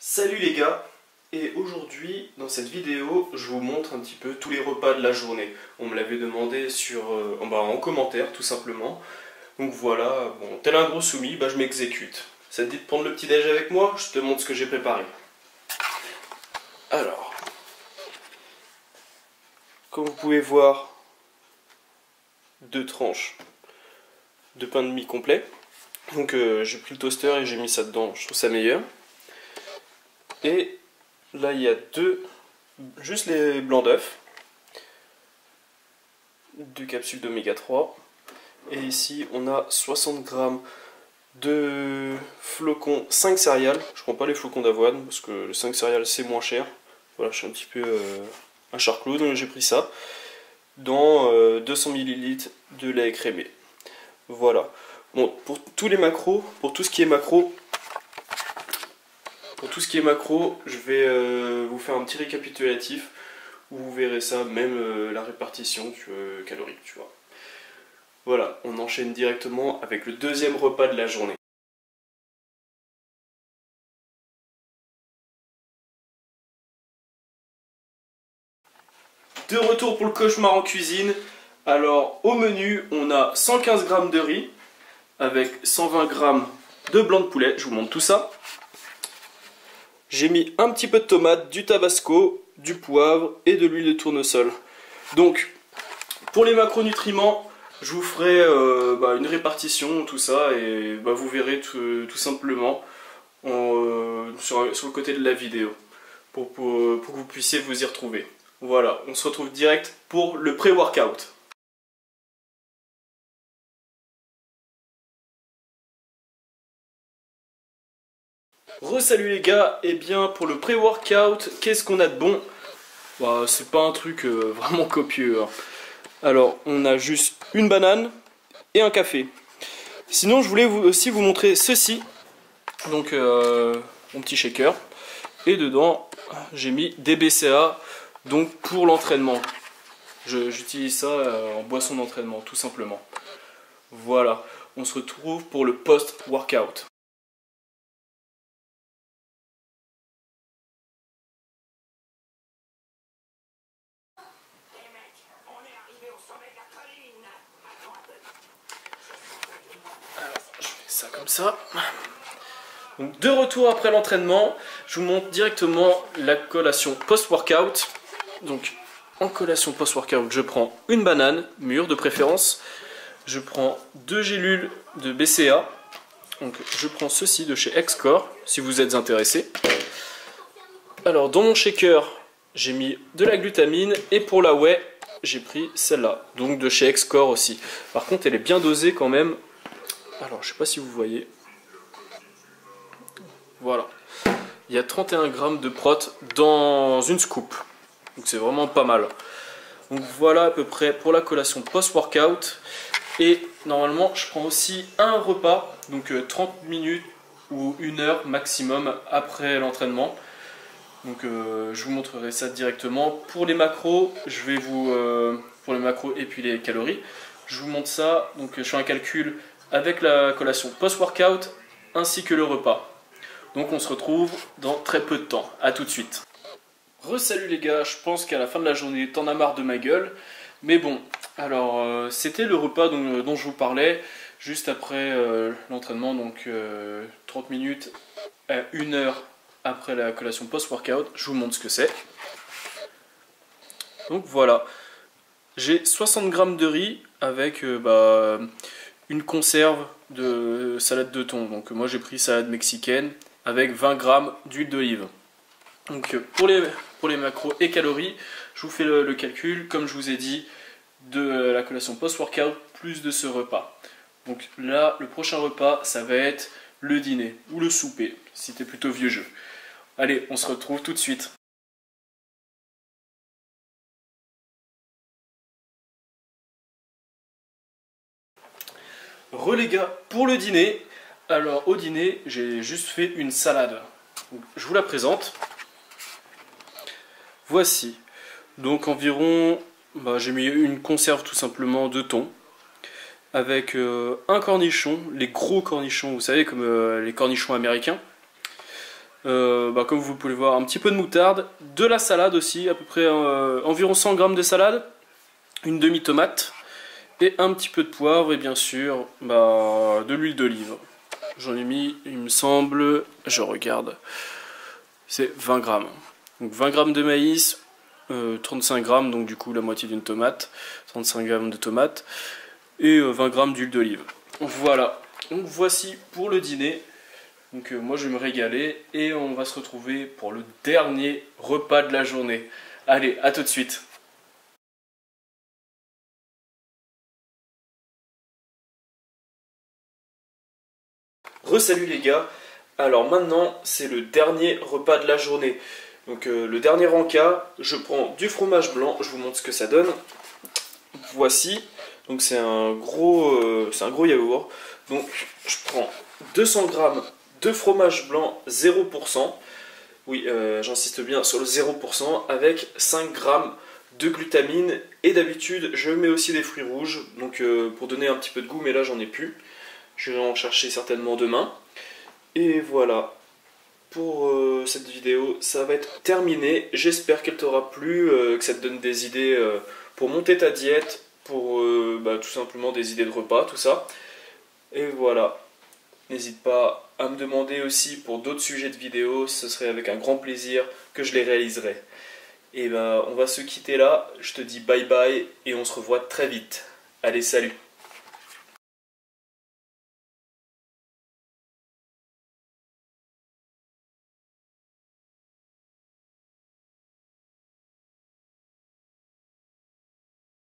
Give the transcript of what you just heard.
Salut les gars, et aujourd'hui dans cette vidéo je vous montre un petit peu tous les repas de la journée. On me l'avait demandé en commentaire tout simplement. Donc voilà, bon, tel un gros soumis, je m'exécute. Ça te dit de prendre le petit déj avec moi? Je te montre ce que j'ai préparé. Alors, comme vous pouvez voir, 2 tranches de pain de mie complet. Donc j'ai pris le toaster et j'ai mis ça dedans, je trouve ça meilleur. Et là il y a juste les blancs d'œufs, 2 capsules d'oméga 3. Et ici on a 60 g de flocons 5 céréales. Je prends pas les flocons d'avoine parce que le 5 céréales c'est moins cher. Voilà, je suis un petit peu un charclot, donc j'ai pris ça. Dans 200 ml de lait écrémé. Voilà. Bon, pour tous les macros, pour tout ce qui est macro, je vais vous faire un petit récapitulatif où vous verrez ça, même la répartition calorique, tu vois. Voilà, on enchaîne directement avec le deuxième repas de la journée. De retour pour le cauchemar en cuisine. Alors, au menu, on a 115 g de riz avec 120 g de blanc de poulet. Je vous montre tout ça. J'ai mis un petit peu de tomate, du tabasco, du poivre et de l'huile de tournesol. Donc, pour les macronutriments, je vous ferai une répartition, tout ça, et vous verrez tout simplement sur le côté de la vidéo, pour que vous puissiez vous y retrouver. Voilà, on se retrouve direct pour le pré-workout. Re-salut les gars, et bien pour le pré-workout, qu'est-ce qu'on a de bon? C'est pas un truc vraiment copieux, hein. Alors, on a juste une banane et un café. Sinon, je voulais aussi vous montrer ceci. Donc, mon petit shaker. Et dedans, j'ai mis des BCA, donc pour l'entraînement. J'utilise ça en boisson d'entraînement, tout simplement. Voilà, on se retrouve pour le post-workout. Alors, je fais ça comme ça. Donc, de retour après l'entraînement, je vous montre directement la collation post-workout. Donc, en collation post-workout, je prends une banane, mûre de préférence. Je prends 2 gélules de BCA. Donc, je prends ceci de chez Excor, si vous êtes intéressé. Alors, dans mon shaker, j'ai mis de la glutamine. Et pour la whey, j'ai pris celle-là, donc de chez Excor aussi. Par contre, elle est bien dosée quand même. Alors, je ne sais pas si vous voyez. Voilà. Il y a 31 g de prot dans une scoop. Donc, c'est vraiment pas mal. Donc, voilà à peu près pour la collation post-workout. Et normalement, je prends aussi un repas, donc 30 minutes ou 1 heure maximum après l'entraînement. Donc je vous montrerai ça directement. Pour les macros, pour les macros et puis les calories, je vous montre ça. Donc je fais un calcul avec la collation post-workout ainsi que le repas. Donc on se retrouve dans très peu de temps. A tout de suite. Re-salut les gars, je pense qu'à la fin de la journée, t'en as marre de ma gueule. Mais bon, alors c'était le repas dont je vous parlais, juste après l'entraînement, donc 30 minutes à 1 heure après la collation post-workout. Je vous montre ce que c'est. Donc voilà, j'ai 60 g de riz avec une conserve de salade de thon. Donc moi j'ai pris salade mexicaine avec 20 g d'huile d'olive. Donc pour les macros et calories, je vous fais le calcul, comme je vous ai dit, de la collation post-workout plus de ce repas. Donc là, le prochain repas, ça va être le dîner ou le souper, si t'es plutôt vieux jeu. Allez, on se retrouve tout de suite. Les gars, pour le dîner, alors au dîner, j'ai juste fait une salade. Donc, je vous la présente. Voici. Donc environ, j'ai mis une conserve tout simplement de thon. Avec un cornichon, les gros cornichons, vous savez, comme les cornichons américains. Comme vous pouvez le voir, un petit peu de moutarde, de la salade aussi, à peu près environ 100 grammes de salade, une demi-tomate, et un petit peu de poivre, et bien sûr de l'huile d'olive. J'en ai mis, il me semble, je regarde, c'est 20 grammes. Donc 20 grammes de maïs, 35 grammes, donc du coup la moitié d'une tomate, 35 grammes de tomate, et 20 grammes d'huile d'olive. Voilà, donc voici pour le dîner. Donc moi je vais me régaler et on va se retrouver pour le dernier repas de la journée. Allez, à tout de suite. Salut les gars, alors maintenant c'est le dernier repas de la journée. Donc le dernier encas, je prends du fromage blanc, je vous montre ce que ça donne. Voici, donc c'est un gros yaourt. Donc je prends 200 grammes de fromage blanc 0%. Oui, j'insiste bien sur le 0% avec 5 grammes de glutamine. Et d'habitude, je mets aussi des fruits rouges, donc pour donner un petit peu de goût, mais là j'en ai plus. Je vais en chercher certainement demain. Et voilà, pour cette vidéo, ça va être terminé. J'espère qu'elle t'aura plu, que ça te donne des idées pour monter ta diète, pour tout simplement des idées de repas, tout ça. Et voilà, n'hésite pas à me demander aussi pour d'autres sujets de vidéos, ce serait avec un grand plaisir que je les réaliserai. Et on va se quitter là, je te dis bye bye et on se revoit très vite. Allez, salut!